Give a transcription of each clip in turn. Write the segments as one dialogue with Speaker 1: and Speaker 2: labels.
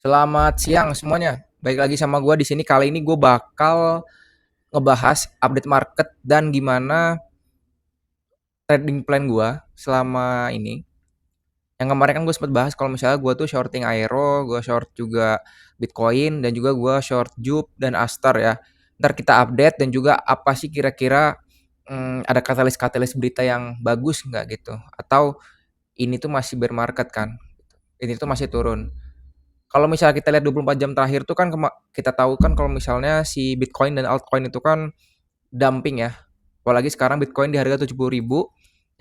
Speaker 1: Selamat siang semuanya. Baik lagi sama gue di sini. Kali ini gue bakal ngebahas update market dan gimana trading plan gue selama ini. Yang kemarin kan gue sempat bahas kalau misalnya gue tuh shorting Aero, gue short juga Bitcoin, dan juga gue short Jup dan Astar ya. Ntar kita update dan juga apa sih kira-kira ada katalis-katalis berita yang bagus nggak gitu. Atau ini tuh masih bear market kan. Ini tuh masih turun. Kalau misalnya kita lihat 24 jam terakhir tuh kan kita tahu kan kalau misalnya si Bitcoin dan altcoin itu kan dumping ya. Apalagi sekarang Bitcoin di harga 70.000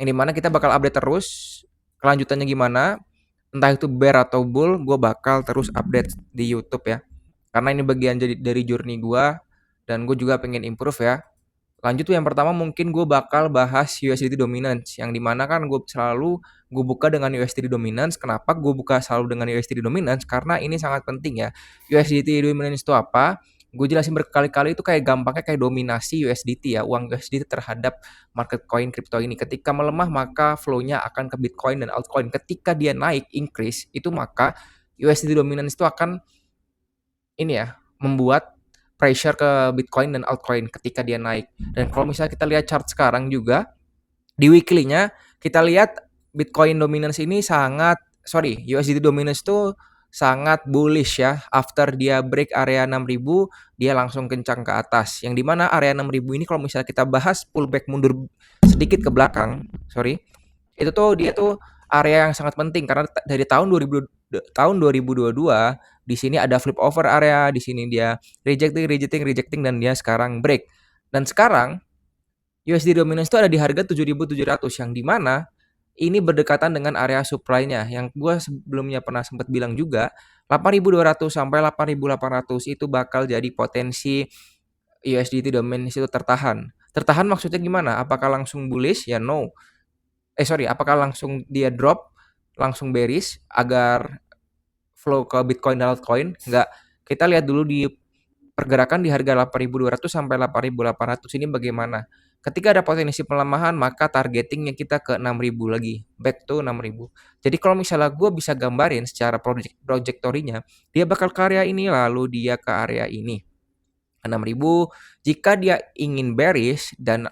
Speaker 1: yang dimana kita bakal update terus kelanjutannya gimana. Entah itu bear atau bull, gue bakal terus update di YouTube ya. Karena ini bagian jadi dari journey gue dan gue juga pengen improve ya. Lanjut tuh yang pertama mungkin gue bakal bahas USDT dominance yang dimana kan gue buka dengan USDT dominance. Kenapa gue buka selalu dengan USDT dominance? Karena ini sangat penting ya. USDT dominance itu apa? Gue jelasin berkali-kali itu kayak gampangnya kayak dominasi USDT ya, uang USDT terhadap market coin kripto ini. Ketika melemah maka flow-nya akan ke Bitcoin dan altcoin. Ketika dia naik increase itu maka USDT dominance itu akan ini ya membuat pressure ke Bitcoin dan altcoin ketika dia naik. Dan kalau misalnya kita lihat chart sekarang juga di weekly-nya kita lihat Bitcoin dominance ini USDT dominance itu sangat bullish ya. After dia break area 6.000 dia langsung kencang ke atas. Yang dimana area 6.000 ini kalau misalnya kita bahas pullback mundur sedikit ke belakang, itu tuh dia tuh area yang sangat penting karena dari tahun 2022 di sini ada flip over area, di sini dia rejecting dan dia sekarang break. Dan sekarang USD dominance itu ada di harga 7.700 yang dimana ini berdekatan dengan area supply-nya yang gue sebelumnya pernah sempat bilang juga 8.200 sampai 8.800 itu bakal jadi potensi USDT dominance itu tertahan. Tertahan maksudnya gimana? Apakah langsung bullish? Ya no. Apakah langsung dia drop, langsung bearish agar flow ke Bitcoin dan altcoin? Enggak. Kita lihat dulu di pergerakan di harga 8.200 sampai 8.800 ini bagaimana. Ketika ada potensi pelemahan, maka targetingnya kita ke 6.000 lagi, back to 6.000. Jadi kalau misalnya gue bisa gambarin secara trajektorinya, dia bakal ke area ini, lalu dia ke area ini. 6.000, jika dia ingin bearish dan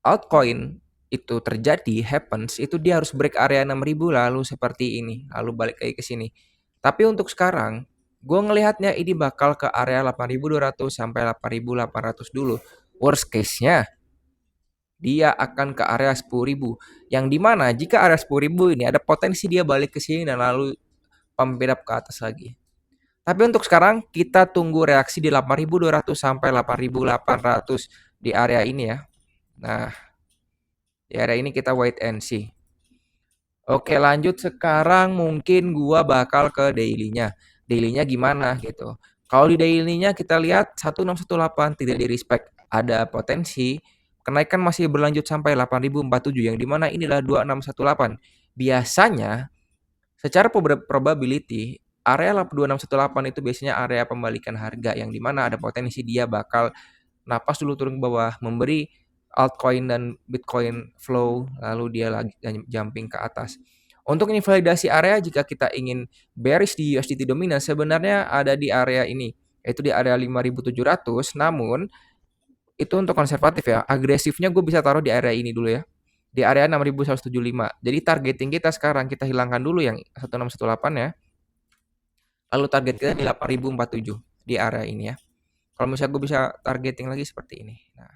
Speaker 1: altcoin itu terjadi, happens, itu dia harus break area 6.000 lalu seperti ini, lalu balik lagi ke sini. Tapi untuk sekarang, gue ngelihatnya ini bakal ke area 8.200 sampai 8.800 dulu. Worst case-nya, dia akan ke area 10.000. Yang dimana jika area 10.000 ini ada potensi dia balik ke sini dan lalu pump it up ke atas lagi. Tapi untuk sekarang kita tunggu reaksi di 8.200 sampai 8.800 di area ini ya. Nah, di area ini kita wait and see. Oke, lanjut sekarang mungkin gua bakal ke daily-nya. Daily-nya gimana gitu. Kalau di daily-nya kita lihat 1618 tidak di respect. Ada potensi kenaikan masih berlanjut sampai 8.047 yang dimana inilah 2618. Biasanya secara probability area 2618 itu biasanya area pembalikan harga yang dimana ada potensi dia bakal napas dulu turun ke bawah, memberi altcoin dan Bitcoin flow, lalu dia lagi jumping ke atas. Untuk invalidasi area jika kita ingin bearish di USDT dominan sebenarnya ada di area ini, yaitu di area 5.700, namun itu untuk konservatif ya. Agresifnya gue bisa taruh di area ini dulu ya. Di area 6.175. Jadi targeting kita sekarang kita hilangkan dulu yang 1618 ya. Lalu target kita di 8.047 di area ini ya. Kalau misalnya gue bisa targeting lagi seperti ini. Nah,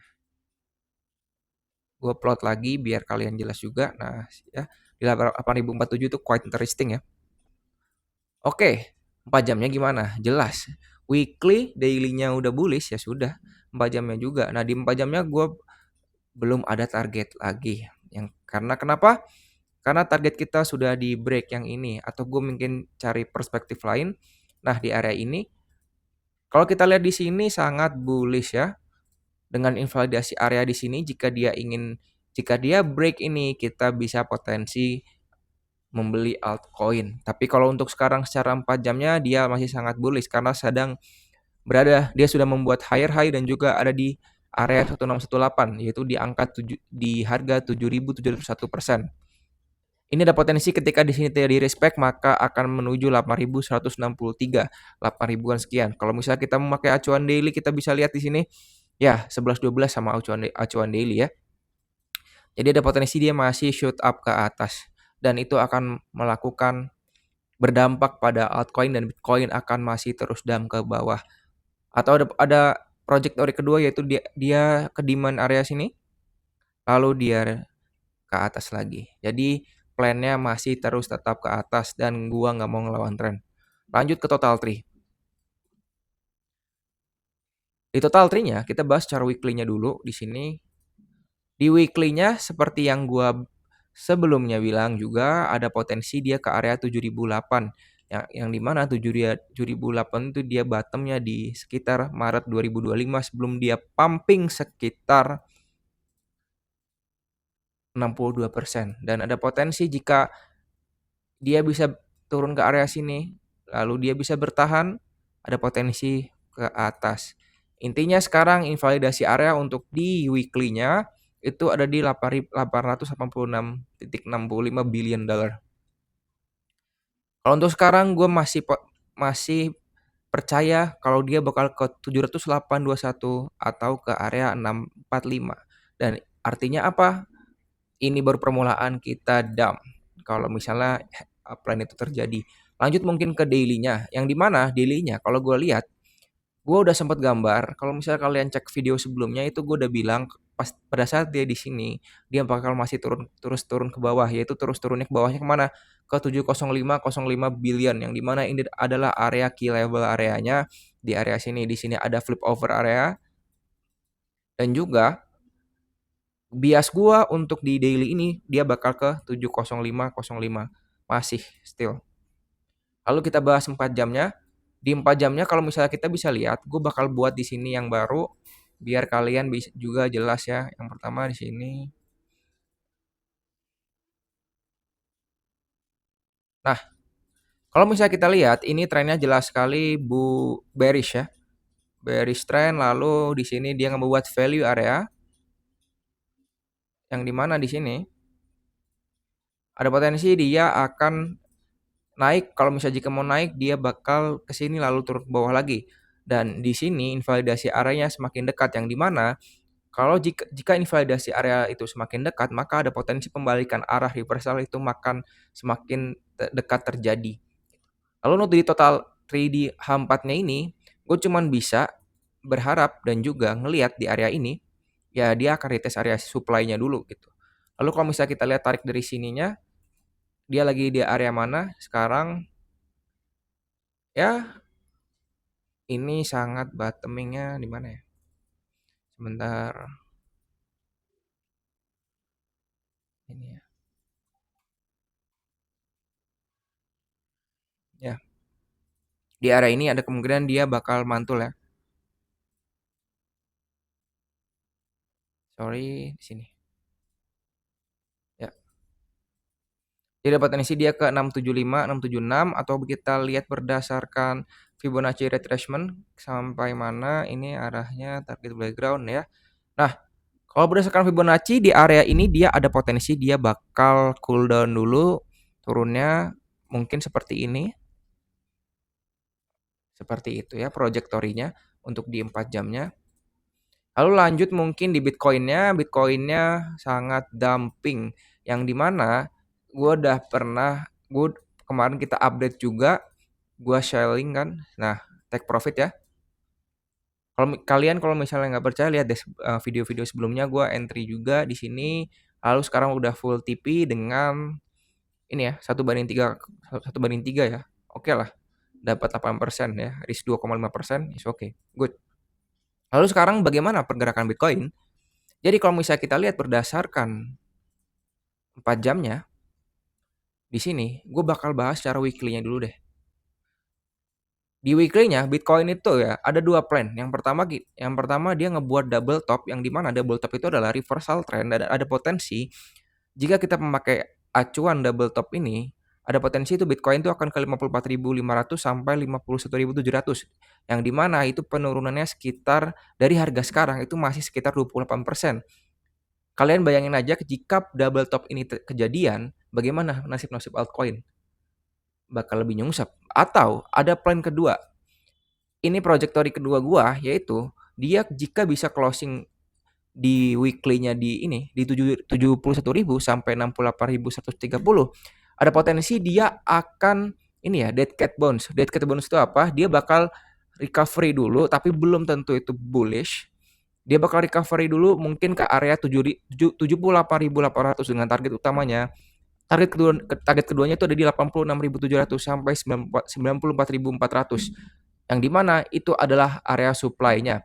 Speaker 1: gue plot lagi biar kalian jelas juga. Nah, ya di 8.047 itu quite interesting ya. Oke, 4 jamnya gimana? Jelas. Weekly, daily-nya udah bullish ya sudah. 4 jamnya juga. Nah, di 4 jamnya gue belum ada target lagi. Yang karena kenapa? Karena target kita sudah di break yang ini atau gue mungkin cari perspektif lain. Nah, di area ini kalau kita lihat di sini sangat bullish ya. Dengan invalidasi area di sini jika dia break ini kita bisa potensi membeli altcoin. Tapi kalau untuk sekarang secara 4 jamnya dia masih sangat bullish karena dia sudah membuat higher high dan juga ada di area 1618 yaitu di angka di harga 7.701%. Ini ada potensi ketika di sini tidak di-respect maka akan menuju 8.163, 8 ribuan sekian. Kalau misalnya kita memakai acuan daily kita bisa lihat di sini ya 11-12 sama acuan daily ya. Jadi ada potensi dia masih shoot up ke atas dan itu akan melakukan berdampak pada altcoin dan Bitcoin akan masih terus dump ke bawah. Atau ada project teori kedua yaitu dia ke demand area sini lalu dia ke atas lagi. Jadi plannya masih terus tetap ke atas dan gua nggak mau ngelawan tren. Lanjut ke total tree. Di total tree-nya kita bahas cara weekly-nya dulu di sini. Di weekly-nya seperti yang gua sebelumnya bilang juga ada potensi dia ke area 7.008 yang dimana 7.008 itu dia bottomnya di sekitar Maret 2025 sebelum dia pumping sekitar 62% dan ada potensi jika dia bisa turun ke area sini lalu dia bisa bertahan ada potensi ke atas. Intinya sekarang invalidasi area untuk di weekly-nya itu ada di 886,65 billion dollar. Kalau untuk sekarang gue masih percaya kalau dia bakal ke 708.21 atau ke area 645. Dan artinya apa? Ini baru permulaan kita dump. Kalau misalnya plan itu terjadi. Lanjut mungkin ke daily-nya. Yang dimana daily-nya kalau gue lihat gue udah sempat gambar. Kalau misalnya kalian cek video sebelumnya itu gue udah bilang pas pada saat dia di sini dia bakal masih terus turun ke bawah yaitu terus turunnya ke bawahnya kemana ke 705,05 billion yang dimana ini adalah area key level areanya di area sini di sini ada flip over area dan juga bias gua untuk di daily ini dia bakal ke 705,05 masih still. Lalu kita bahas 4 jamnya. Di 4 jamnya kalau misalnya kita bisa lihat, gue bakal buat di sini yang baru biar kalian bisa juga jelas ya. Yang pertama di sini. Nah, kalau misalnya kita lihat ini trennya jelas sekali bearish ya. Bearish trend lalu di sini dia ngebuat value area yang dimana di sini ada potensi dia akan naik. Kalau misalnya jika mau naik dia bakal ke sini lalu turun ke bawah lagi. Dan di sini invalidasi areanya semakin dekat yang dimana kalau jika invalidasi area itu semakin dekat, maka ada potensi pembalikan arah reversal itu makan semakin dekat terjadi. Lalu untuk di total 3D H4-nya ini, gue cuman bisa berharap dan juga ngelihat di area ini, ya dia akan retest area supply-nya dulu gitu. Lalu kalau misalnya kita lihat tarik dari sininya, dia lagi di area mana sekarang? Ya, ini sangat bottoming-nya di mana ya? Sebentar. Ini ya. Ya, di area ini ada kemungkinan dia bakal mantul ya. Sorry, di sini. Ya. Jadi potensi dia ke 675, 676 atau kita lihat berdasarkan Fibonacci retracement sampai mana ini arahnya target background ya. Nah, kalau berdasarkan Fibonacci di area ini dia ada potensi dia bakal cool down dulu turunnya mungkin seperti ini. Seperti itu ya trajektorinya untuk di 4 jamnya. Lalu lanjut mungkin di Bitcoin-nya, Bitcoin-nya sangat dumping yang dimana gue udah pernah gue kemarin kita update juga gue sharing kan. Nah, take profit ya. Kalau misalnya nggak percaya lihat deh video-video sebelumnya gue entry juga di sini. Lalu sekarang udah full TP dengan ini ya 1/3 ya. Oke lah. Dapat 8% ya, risk 2,5% is okay. Good. Lalu sekarang bagaimana pergerakan Bitcoin? Jadi kalau misalnya kita lihat berdasarkan 4 jamnya, di sini gue bakal bahas secara weekly-nya dulu deh. Di weekly-nya Bitcoin itu ya ada dua plan. Yang pertama dia ngebuat double top yang dimana double top itu adalah reversal trend dan ada potensi jika kita memakai acuan double top ini ada potensi itu Bitcoin itu akan ke 54.500 sampai 51.700 yang dimana itu penurunannya sekitar dari harga sekarang itu masih sekitar 28%. Kalian bayangin aja jika double top ini kejadian bagaimana nasib-nasib altcoin? Bakal lebih nyungsep. Atau ada plan kedua. Ini trajektori kedua gua, yaitu dia jika bisa closing di weekly-nya di ini di 71.000 sampai 68.130, ada potensi dia akan ini ya, dead cat bounce. Dead cat bounce itu apa? Dia bakal recovery dulu tapi belum tentu itu bullish. Dia bakal recovery dulu mungkin ke area 78.800 dengan target utamanya. Target keduanya itu ada di 86.700 sampai 94.400, yang dimana itu adalah area supply-nya.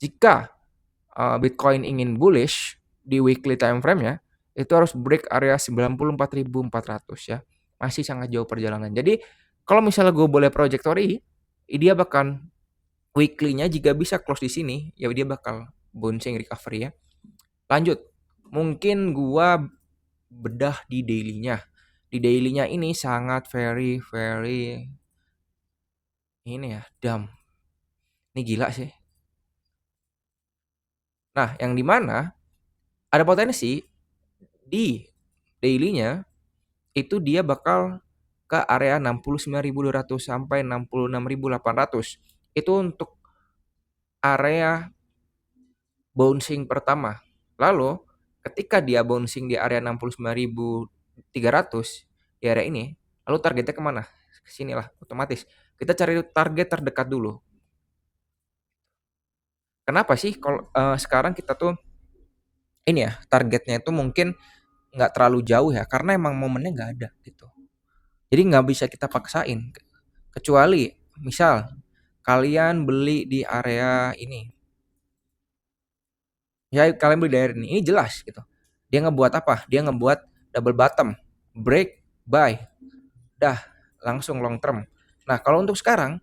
Speaker 1: Jika Bitcoin ingin bullish di weekly time frame-nya, itu harus break area 94.400 ya. Masih sangat jauh perjalanan. Jadi kalau misalnya gue boleh trajektori, dia bakal weekly-nya jika bisa close di sini, ya dia bakal bouncing recovery ya. Lanjut, mungkin gua bedah di daily-nya. Di daily-nya ini sangat very very ini ya, dumb. Ini gila sih. Nah, yang dimana ada potensi di daily-nya itu dia bakal ke area 69.200 sampai 66.800. Itu untuk area bouncing pertama. Lalu ketika dia bouncing di area 69.300 di area ini, lalu targetnya kemana? Kesinilah otomatis. Kita cari target terdekat dulu. Kenapa sih kalau sekarang kita tuh ini ya targetnya itu mungkin nggak terlalu jauh ya karena emang momennya nggak ada gitu. Jadi nggak bisa kita paksain. Kecuali misal kalian beli di area ini, ya kalian beli di area ini jelas gitu. Dia ngebuat apa? Dia ngebuat double bottom, break, buy, dah langsung long term. Nah kalau untuk sekarang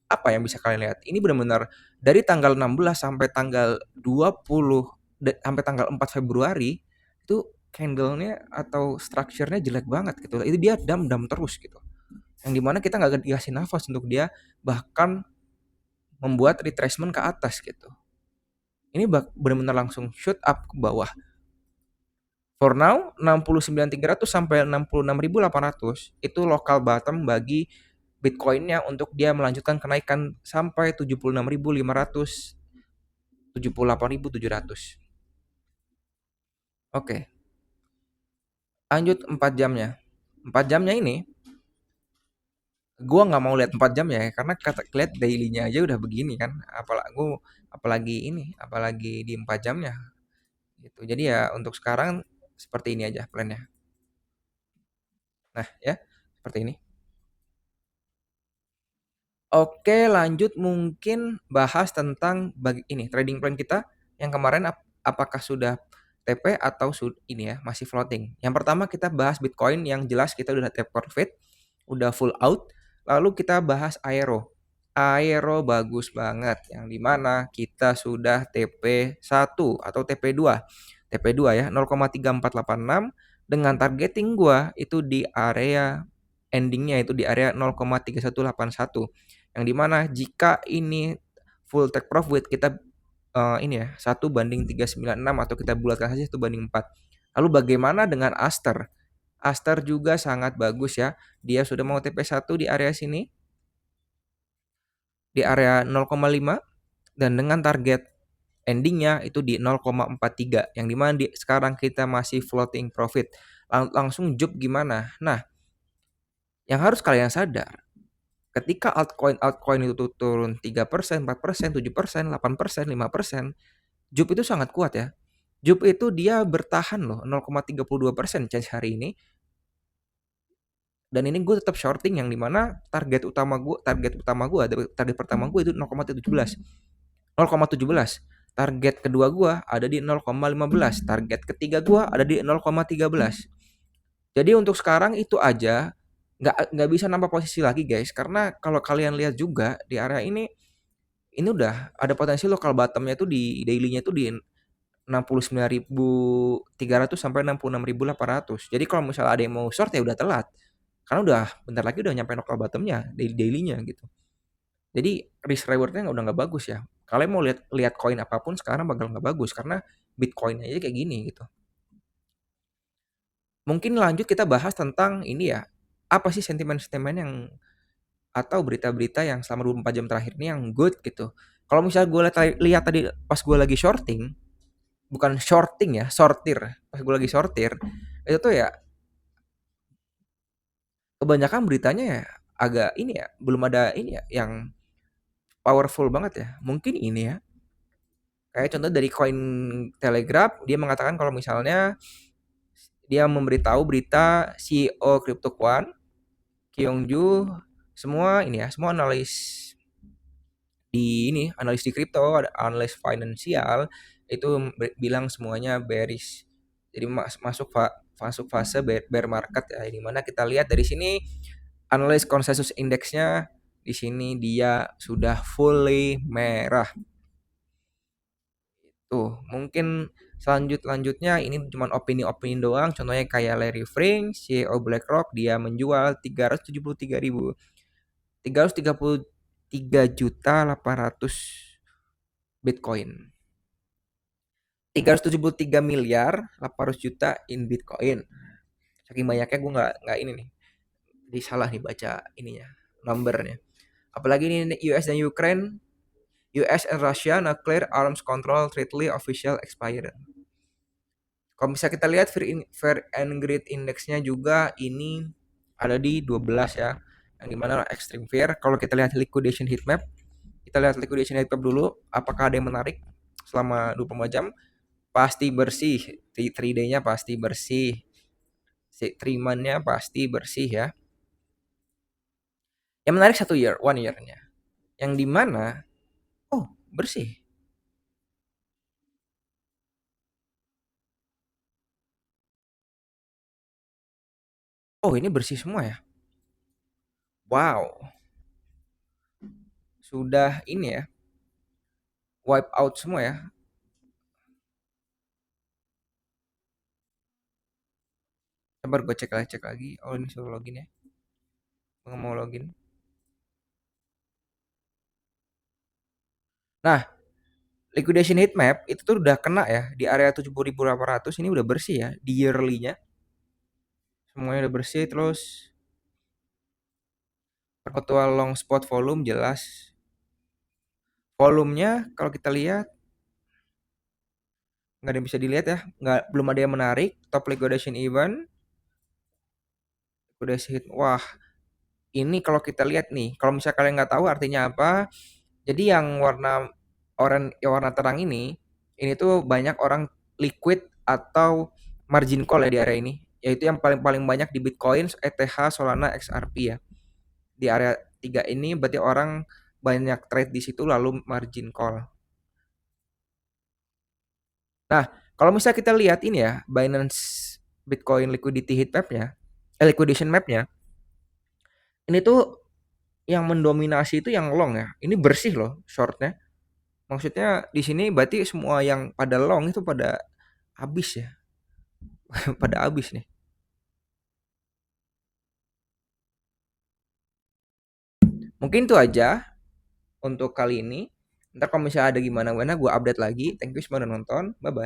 Speaker 1: apa yang bisa kalian lihat? Ini benar-benar dari tanggal 16 sampai tanggal 20 sampai tanggal 4 Februari itu candle-nya atau structure-nya jelek banget gitu. Itu dia dam-dam terus gitu. Yang dimana kita nggak dikasih nafas untuk dia bahkan membuat retracement ke atas gitu. Ini benar-benar langsung shoot up ke bawah. For now 69.300 sampai 66.800 itu local bottom bagi Bitcoin-nya untuk dia melanjutkan kenaikan sampai 76.500, 78.700. Oke, lanjut 4 jamnya. 4 jamnya ini gua nggak mau lihat 4 jam ya karena kata lihat daily-nya aja udah begini kan. Apalagi ini, apalagi di 4 jamnya gitu. Jadi ya untuk sekarang seperti ini aja plannya. Nah, ya, seperti ini. Oke, lanjut mungkin bahas tentang ini trading plan kita yang kemarin apakah sudah TP atau ini ya masih floating. Yang pertama kita bahas Bitcoin yang jelas kita udah take profit, udah full out. Lalu kita bahas Aero. Aero bagus banget yang dimana kita sudah TP1 atau TP2. TP2 ya 0,3486 dengan targeting gua itu di area endingnya itu di area 0,3181, yang dimana jika ini full take profit kita ini ya 1:396 atau kita bulatkan saja 1:4. Lalu bagaimana dengan Aster? Aster juga sangat bagus ya. Dia sudah mau TP1 di area sini di area 0,5 dan dengan target endingnya itu di 0,43, yang dimana sekarang kita masih floating profit. Langsung job gimana? Nah, yang harus kalian sadar ketika altcoin itu turun 3%, 4%, 7%, 8%, 5%, JUP itu sangat kuat ya. JUP itu dia bertahan loh 0,32% chance hari ini. Dan ini gue tetap shorting yang dimana target pertama gue itu 0,17. 0,17. Target kedua gue ada di 0,15. Target ketiga gue ada di 0,13. Jadi untuk sekarang itu aja nggak bisa nambah posisi lagi guys, karena kalau kalian lihat juga di area ini udah ada potensi lokal bottomnya tuh di daily-nya tuh di 69.300 sampai 66.800. Jadi kalau misalnya ada yang mau short ya udah telat, karena udah bentar lagi udah nyampe lokal bottomnya daily-nya gitu. Jadi risk rewardnya udah nggak bagus ya. Kalian mau lihat koin apapun sekarang bakal nggak bagus karena Bitcoin aja kayak gini gitu. Mungkin lanjut kita bahas tentang ini ya, apa sih sentimen-sentimen yang atau berita-berita yang selama 24 jam terakhir ini yang good gitu. Kalau misalnya gue lihat tadi pas gue lagi shorting, bukan shorting ya, sortir. Pas gue lagi sortir, itu tuh ya kebanyakan beritanya ya agak ini ya, belum ada ini ya yang powerful banget ya. Mungkin ini ya, kayak contoh dari Coin Telegraph, dia mengatakan kalau misalnya dia memberitahu berita CEO CryptoQuant, Kyungju, semua ini ya, semua analis di kripto, ada analis finansial itu bilang semuanya bearish. Jadi masuk fase bear market ya, di mana kita lihat dari sini analis konsensus indeksnya di sini dia sudah fully merah. Tuh, mungkin lanjutnya ini cuma opini-opini doang. Contohnya kayak Larry Fink, CEO BlackRock, dia menjual 373.000 333.800 Bitcoin. 373.800.000.000 in Bitcoin. Saking banyaknya gue nggak ini nih. Jadi salah nih baca ininya, numbernya. Apalagi ini US dan Ukraine, US and Russia nuclear arms control treaty official expired. Kalau misalnya kita lihat Fear and Greed Index-nya juga ini ada di 12 ya. Yang dimana extreme fear. Kalau kita lihat liquidation heat map, kita lihat liquidation heat map dulu. Apakah ada yang menarik selama 24 jam? Pasti bersih. 3 day-nya pasti bersih. 3 month-nya pasti bersih ya. Yang menarik 1 year, 1 year-nya. Yang dimana, oh bersih. Oh ini bersih semua ya. Wow, sudah ini ya, wipe out semua ya. Sabar gue cek lagi. Oh ini suruh login ya. Gue mau login. Nah, liquidation heat map itu tuh udah kena ya di area 70.800, ini udah bersih ya di yearly-nya. Semuanya udah bersih. Terus perpetual long spot volume jelas. Volumenya kalau kita lihat nggak ada yang bisa dilihat ya, belum ada yang menarik. Top liquidation event, liquidation hit, wah ini kalau kita lihat nih, kalau misalnya kalian nggak tahu artinya apa, jadi yang warna oranye, warna terang ini tuh banyak orang liquid atau margin call ya di area ini, yaitu yang paling paling banyak di Bitcoin, ETH, Solana, XRP ya. Di area 3 ini berarti orang banyak trade di situ lalu margin call. Nah, kalau misalnya kita lihat ini ya, Binance Bitcoin liquidity heat map-nya, liquidation map-nya, ini tuh yang mendominasi itu yang long ya. Ini bersih loh shortnya. Maksudnya di sini berarti semua yang pada long itu pada habis ya. Pada habis nih. Mungkin itu aja untuk kali ini. Ntar kalau misalnya ada gimana-mana gue update lagi. Thank you semua udah nonton. Bye-bye.